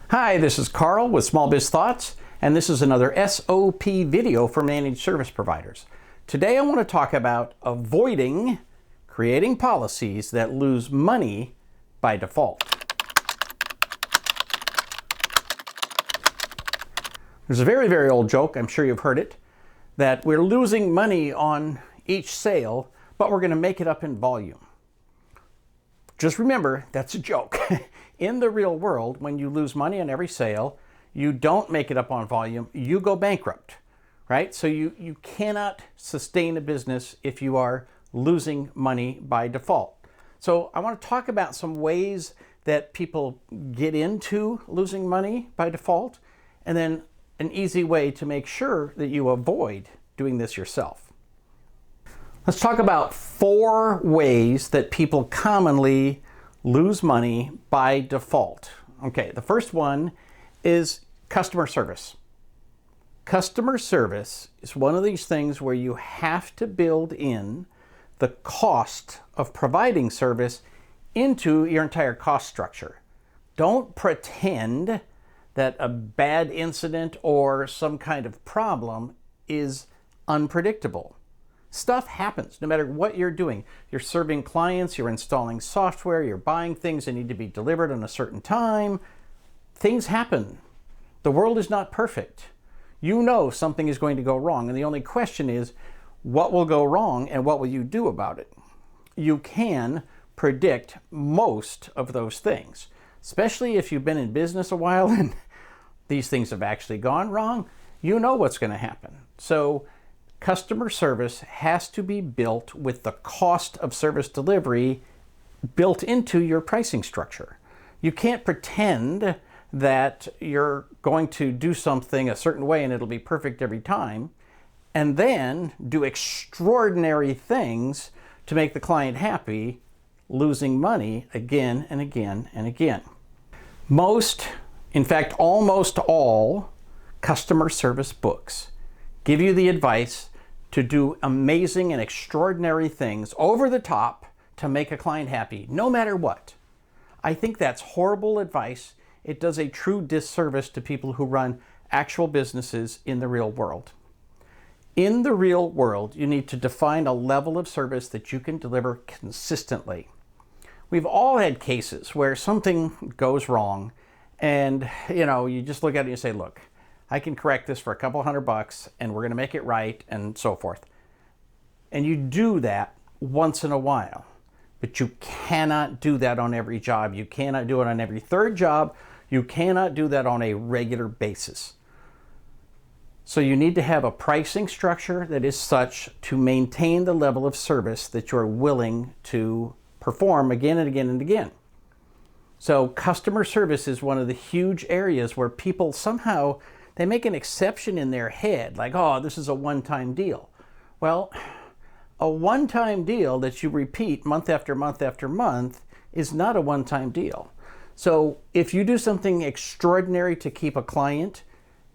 Hi, this is Karl with Small Biz Thoughts, and this is another SOP video for managed service providers. Today I want to talk about avoiding creating policies that lose money by default. There's a very, very old joke, I'm sure you've heard it, that we're losing money on each sale, but we're going to make it up in volume. Just remember, that's a joke. In the real world, when you lose money on every sale, you don't make it up on volume, you go bankrupt, right? So you cannot sustain a business if you are losing money by default. So I want to talk about some ways that people get into losing money by default, and then an easy way to make sure that you avoid doing this yourself. Let's talk about 4 ways that people commonly lose money by default. Okay, the first one is customer service. Customer service is one of these things where you have to build in the cost of providing service into your entire cost structure. Don't pretend that a bad incident or some kind of problem is unpredictable. Stuff happens no matter what you're doing. You're serving clients, you're installing software, you're buying things that need to be delivered in a certain time. Things happen. The world is not perfect. You know something is going to go wrong, and the only question is, what will go wrong and what will you do about it? You can predict most of those things, especially if you've been in business a while and these things have actually gone wrong. You know what's going to happen. So customer service has to be built with the cost of service delivery built into your pricing structure. You can't pretend that you're going to do something a certain way and it'll be perfect every time, and then do extraordinary things to make the client happy, losing money again and again and again. Most, in fact, almost all customer service books give you the advice to do amazing and extraordinary things over the top to make a client happy, no matter what. I think that's horrible advice. It does a true disservice to people who run actual businesses in the real world. In the real world, you need to define a level of service that you can deliver consistently. We've all had cases where something goes wrong and you just look at it and you say, look, I can correct this for a couple $100 and we're going to make it right and so forth. And you do that once in a while, but you cannot do that on every job. You cannot do it on every third job. You cannot do that on a regular basis. So you need to have a pricing structure that is such to maintain the level of service that you're willing to perform again and again and again. So customer service is one of the huge areas where people somehow they make an exception in their head, like, oh, this is a one-time deal. Well, a one-time deal that you repeat month after month after month is not a one-time deal. So if you do something extraordinary to keep a client,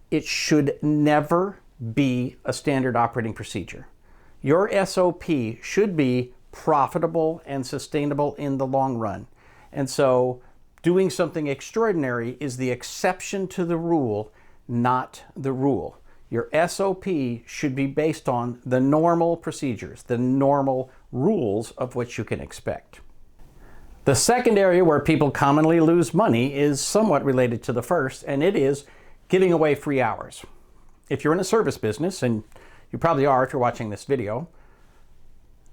it should never be a standard operating procedure. Your SOP should be profitable and sustainable in the long run. And so doing something extraordinary is the exception to the rule, not the rule. Your SOP should be based on the normal procedures, the normal rules of what you can expect. The second area where people commonly lose money is somewhat related to the first, and it is giving away free hours. If you're in a service business, and you probably are if you're watching this video,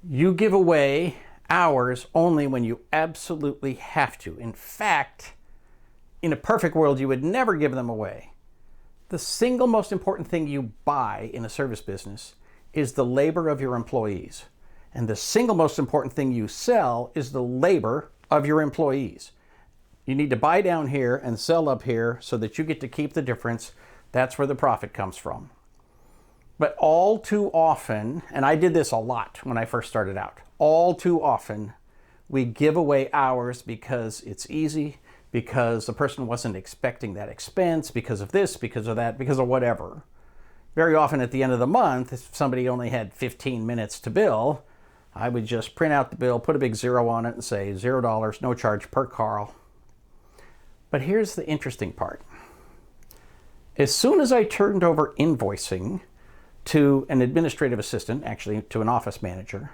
you give away hours only when you absolutely have to. In fact, in a perfect world, you would never give them away. The single most important thing you buy in a service business is the labor of your employees. And the single most important thing you sell is the labor of your employees. You need to buy down here and sell up here so that you get to keep the difference. That's where the profit comes from. But all too often, and I did this a lot when I first started out, all too often we give away hours because it's easy, because the person wasn't expecting that expense, because of this, because of that, because of whatever. Very often at the end of the month, if somebody only had 15 minutes to bill, I would just print out the bill, put a big zero on it and say $0, no charge per Karl. But here's the interesting part. As soon as I turned over invoicing to an administrative assistant, actually to an office manager,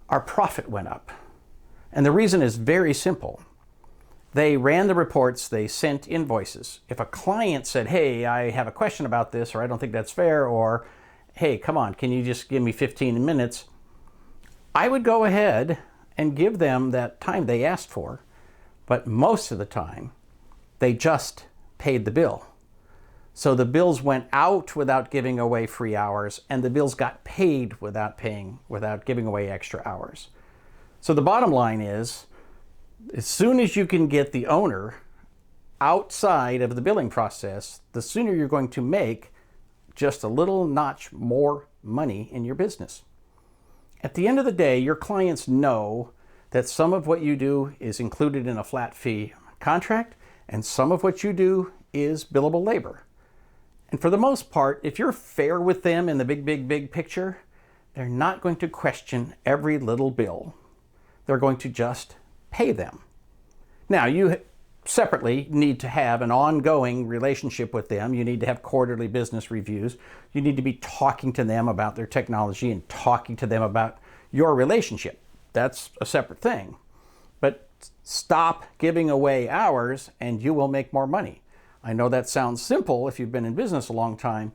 our profit went up. And the reason is very simple. They ran the reports, they sent invoices. If a client said, hey, I have a question about this, or I don't think that's fair, or hey, come on, can you just give me 15 minutes? I would go ahead and give them that time they asked for, but most of the time, they just paid the bill. So the bills went out without giving away free hours, and the bills got paid without giving away extra hours. So the bottom line is, as soon as you can get the owner outside of the billing process, the sooner you're going to make just a little notch more money in your business. At the end of the day, your clients know that some of what you do is included in a flat fee contract, and some of what you do is billable labor. And for the most part, if you're fair with them in the big picture, they're not going to question every little bill. They're going to just pay them. Now, you separately need to have an ongoing relationship with them. You need to have quarterly business reviews. You need to be talking to them about their technology and talking to them about your relationship. That's a separate thing. But stop giving away hours and you will make more money. I know that sounds simple if you've been in business a long time,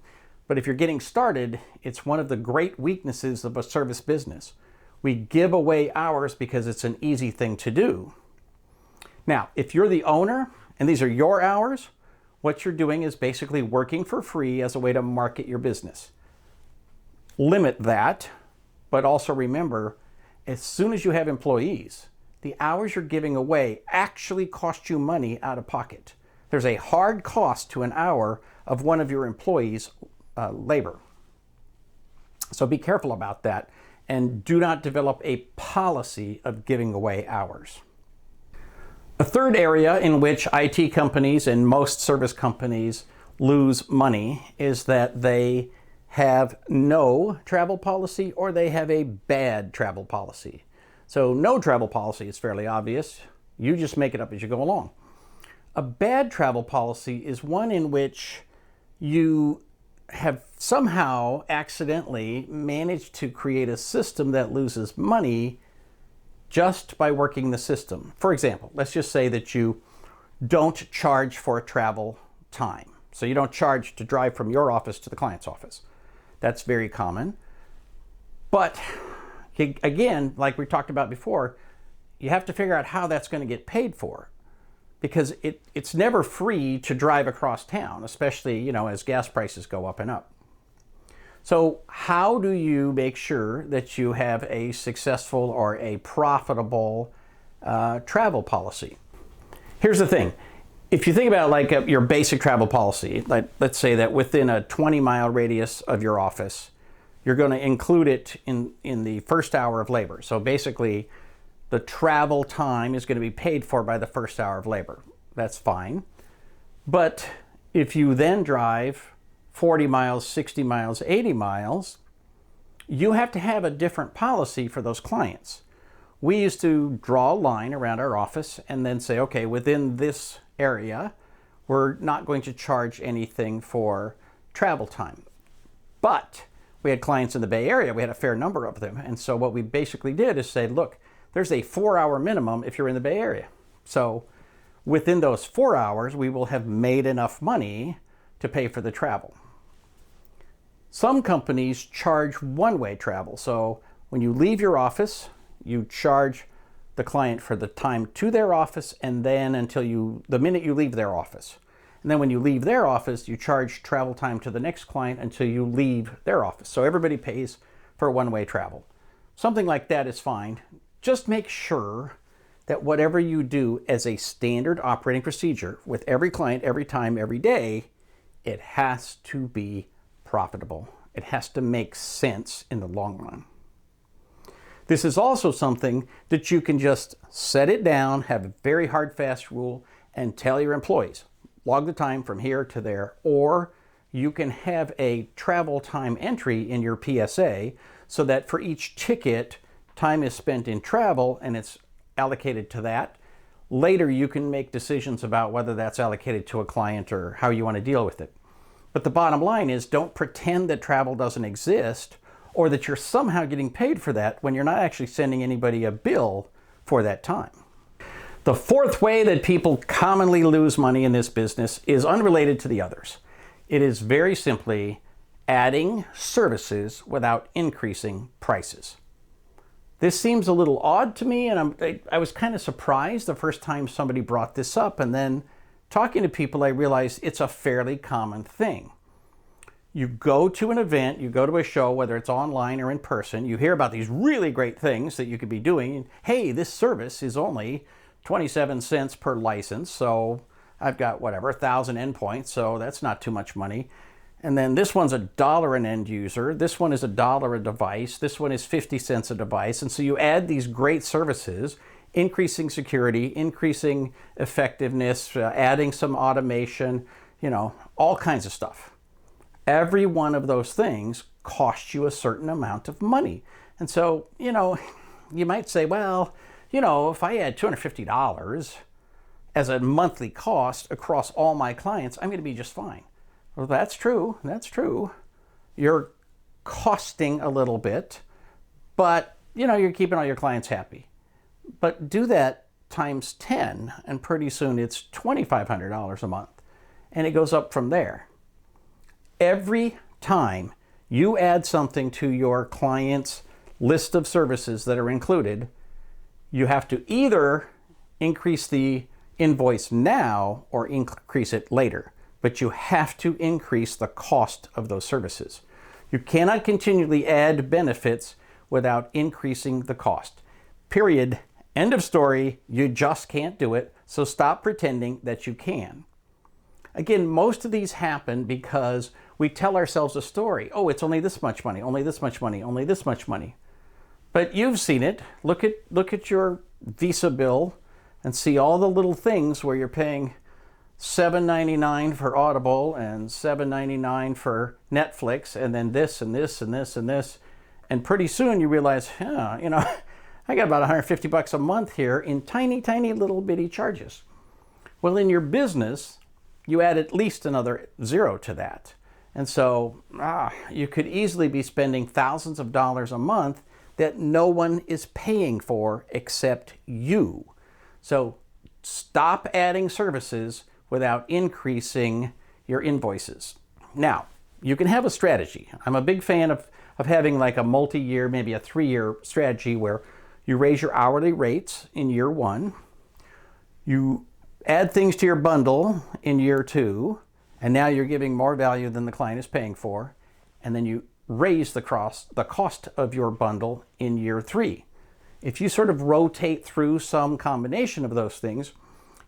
but if you're getting started, it's one of the great weaknesses of a service business. We give away hours because it's an easy thing to do. Now, if you're the owner and these are your hours, what you're doing is basically working for free as a way to market your business. Limit that, but also remember, as soon as you have employees, the hours you're giving away actually cost you money out of pocket. There's a hard cost to an hour of one of your employees' labor. So be careful about that and do not develop a policy of giving away hours. A third area in which IT companies and most service companies lose money is that they have no travel policy or they have a bad travel policy. So no travel policy is fairly obvious. You just make it up as you go along. A bad travel policy is one in which you have somehow accidentally managed to create a system that loses money just by working the system. For example, let's just say that you don't charge for travel time. So you don't charge to drive from your office to the client's office. That's very common. But again, like we talked about before, you have to figure out how that's going to get paid for. Because it's never free to drive across town, especially, as gas prices go up and up. So how do you make sure that you have a successful or a profitable travel policy? Here's the thing. If you think about like your basic travel policy, like let's say that within a 20-mile radius of your office, you're going to include it in the first hour of labor. So basically, the travel time is going to be paid for by the first hour of labor. That's fine. But if you then drive 40 miles, 60 miles, 80 miles, you have to have a different policy for those clients. We used to draw a line around our office and then say, okay, within this area, we're not going to charge anything for travel time. But we had clients in the Bay Area. We had a fair number of them. And so what we basically did is say, look, there's a 4-hour minimum if you're in the Bay Area. So within those 4 hours, we will have made enough money to pay for the travel. Some companies charge one-way travel. So when you leave your office, you charge the client for the time to their office and then the minute you leave their office. And then when you leave their office, you charge travel time to the next client until you leave their office. So everybody pays for one-way travel. Something like that is fine. Just make sure that whatever you do as a standard operating procedure with every client, every time, every day, it has to be profitable. It has to make sense in the long run. This is also something that you can just set it down, have a very hard, fast rule, and tell your employees, log the time from here to there, or you can have a travel time entry in your PSA so that for each ticket, time is spent in travel and it's allocated to that. Later, you can make decisions about whether that's allocated to a client or how you want to deal with it. But the bottom line is, don't pretend that travel doesn't exist or that you're somehow getting paid for that when you're not actually sending anybody a bill for that time. The fourth way that people commonly lose money in this business is unrelated to the others. It is very simply adding services without increasing prices. This seems a little odd to me, and I was kind of surprised the first time somebody brought this up, and then talking to people, I realized it's a fairly common thing. You go to an event, you go to a show, whether it's online or in person, you hear about these really great things that you could be doing. Hey, this service is only 27 cents per license, so I've got whatever, 1,000 endpoints, so that's not too much money. And then this one's $1 an end user, this one is $1 a device, this one is 50 cents a device. And so you add these great services, increasing security, increasing effectiveness, adding some automation, all kinds of stuff. Every one of those things costs you a certain amount of money. And so, you might say, well, if I add $250 as a monthly cost across all my clients, I'm going to be just fine. Well, that's true. That's true. You're costing a little bit, but you're keeping all your clients happy. But do that times 10, and pretty soon it's $2,500 a month, and it goes up from there. Every time you add something to your client's list of services that are included, you have to either increase the invoice now or increase it later. But you have to increase the cost of those services. You cannot continually add benefits without increasing the cost. Period. End of story. You just can't do it. So stop pretending that you can. Again, most of these happen because we tell ourselves a story. Oh, it's only this much money, only this much money, only this much money. But you've seen it. Look at your Visa bill and see all the little things where you're paying $7.99 for Audible and $7.99 for Netflix, and then this and this and this and this. And pretty soon you realize, I got about $150 a month here in tiny, tiny little bitty charges. Well, in your business, you add at least another zero to that. And so you could easily be spending thousands of dollars a month that no one is paying for except you. So stop adding services without increasing your invoices. Now, you can have a strategy. I'm a big fan of having like a multi-year, maybe a 3-year strategy where you raise your hourly rates in year 1, you add things to your bundle in year 2, and now you're giving more value than the client is paying for, and then you raise the cost of your bundle in year 3. If you sort of rotate through some combination of those things,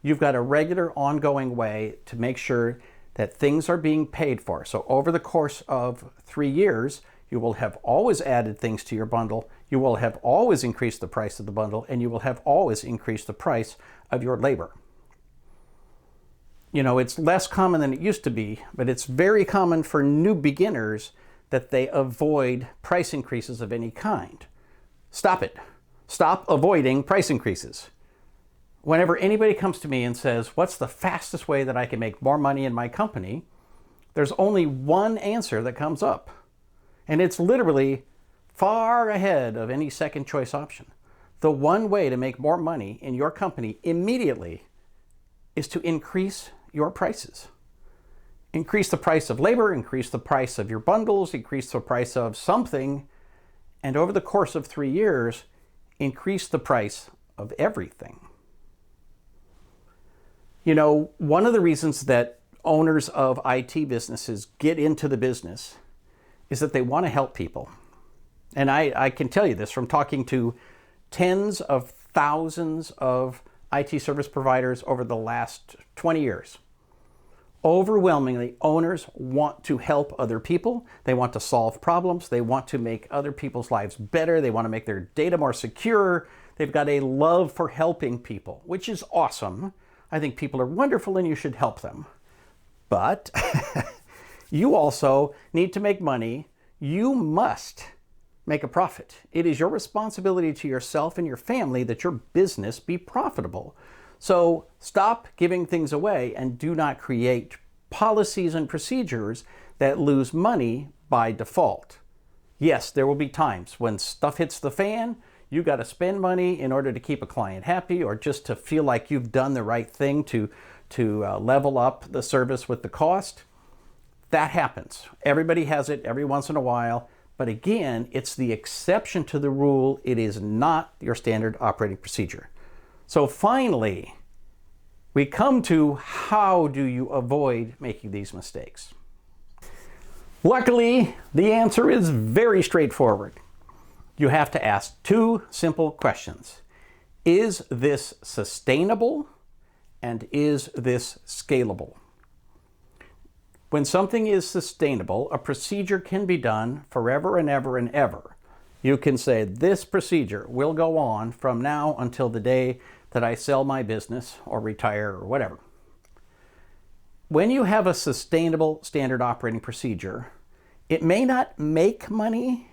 you've got a regular ongoing way to make sure that things are being paid for. So over the course of 3 years, you will have always added things to your bundle, you will have always increased the price of the bundle, and you will have always increased the price of your labor. It's less common than it used to be, but it's very common for new beginners that they avoid price increases of any kind. Stop it. Stop avoiding price increases. Whenever anybody comes to me and says, what's the fastest way that I can make more money in my company? There's only one answer that comes up. And it's literally far ahead of any second choice option. The one way to make more money in your company immediately is to increase your prices. Increase the price of labor, increase the price of your bundles, increase the price of something, and over the course of 3 years, increase the price of everything. One of the reasons that owners of IT businesses get into the business is that they want to help people. And I can tell you this from talking to tens of thousands of IT service providers over the last 20 years. Overwhelmingly, owners want to help other people. They want to solve problems. They want to make other people's lives better. They want to make their data more secure. They've got a love for helping people, which is awesome. I think people are wonderful and you should help them. But you also need to make money. You must make a profit. It is your responsibility to yourself and your family that your business be profitable. So stop giving things away and do not create policies and procedures that lose money by default. Yes, there will be times when stuff hits the fan, you got to spend money in order to keep a client happy or just to feel like you've done the right thing to level up the service with the cost. That happens. Everybody has it every once in a while. But again, it's the exception to the rule. It is not your standard operating procedure. So finally, we come to how do you avoid making these mistakes? Luckily, the answer is very straightforward. You have to ask two simple questions. Is this sustainable? And is this scalable? When something is sustainable, a procedure can be done forever and ever and ever. You can say, this procedure will go on from now until the day that I sell my business or retire or whatever. When you have a sustainable standard operating procedure, it may not make money,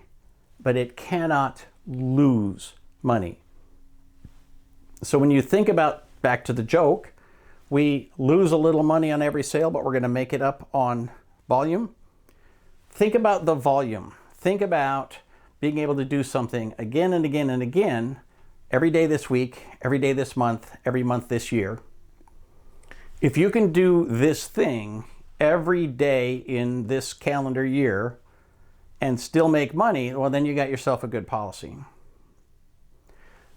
but it cannot lose money. So when you think about, back to the joke, we lose a little money on every sale, but we're going to make it up on volume. Think about the volume. Think about being able to do something again and again and again, every day this week, every day this month, every month this year. If you can do this thing every day in this calendar year and still make money, well, then you got yourself a good policy.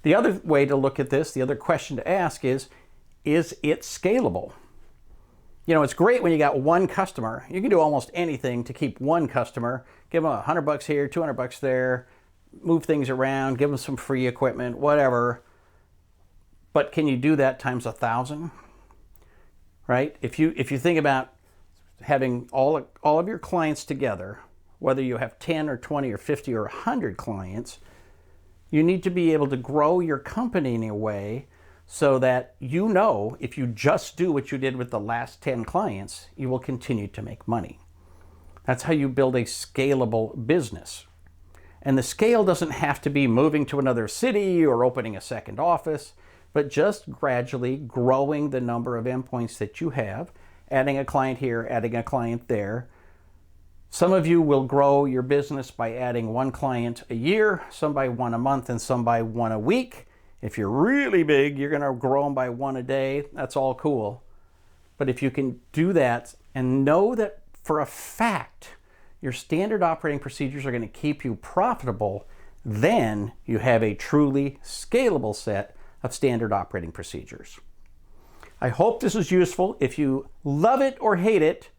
The other way to look at this, the other question to ask is it scalable? You know, it's great when you got one customer. You can do almost anything to keep one customer, give them $100 here, $200 there, move things around, give them some free equipment, whatever. But can you do that times 1,000? Right? If you think about having all of your clients together, whether you have 10 or 20 or 50 or 100 clients, you need to be able to grow your company in a way so that you know if you just do what you did with the last 10 clients, you will continue to make money. That's how you build a scalable business. And the scale doesn't have to be moving to another city or opening a second office, but just gradually growing the number of endpoints that you have, adding a client here, adding a client there. Some of you will grow your business by adding one client a year, some by one a month, and some by one a week. If you're really big, you're going to grow them by one a day. That's all cool. But if you can do that and know that for a fact your standard operating procedures are going to keep you profitable, then you have a truly scalable set of standard operating procedures. I hope this is useful. If you love it or hate it,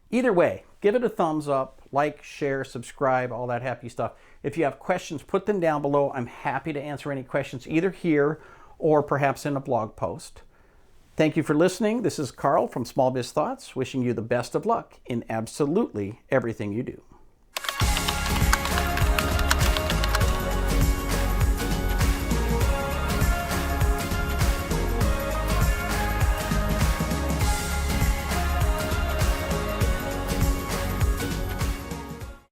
either way, give it a thumbs up, like, share, subscribe, all that happy stuff. If you have questions, put them down below. I'm happy to answer any questions either here or perhaps in a blog post. Thank you for listening. This is Karl from Small Biz Thoughts, wishing you the best of luck in absolutely everything you do.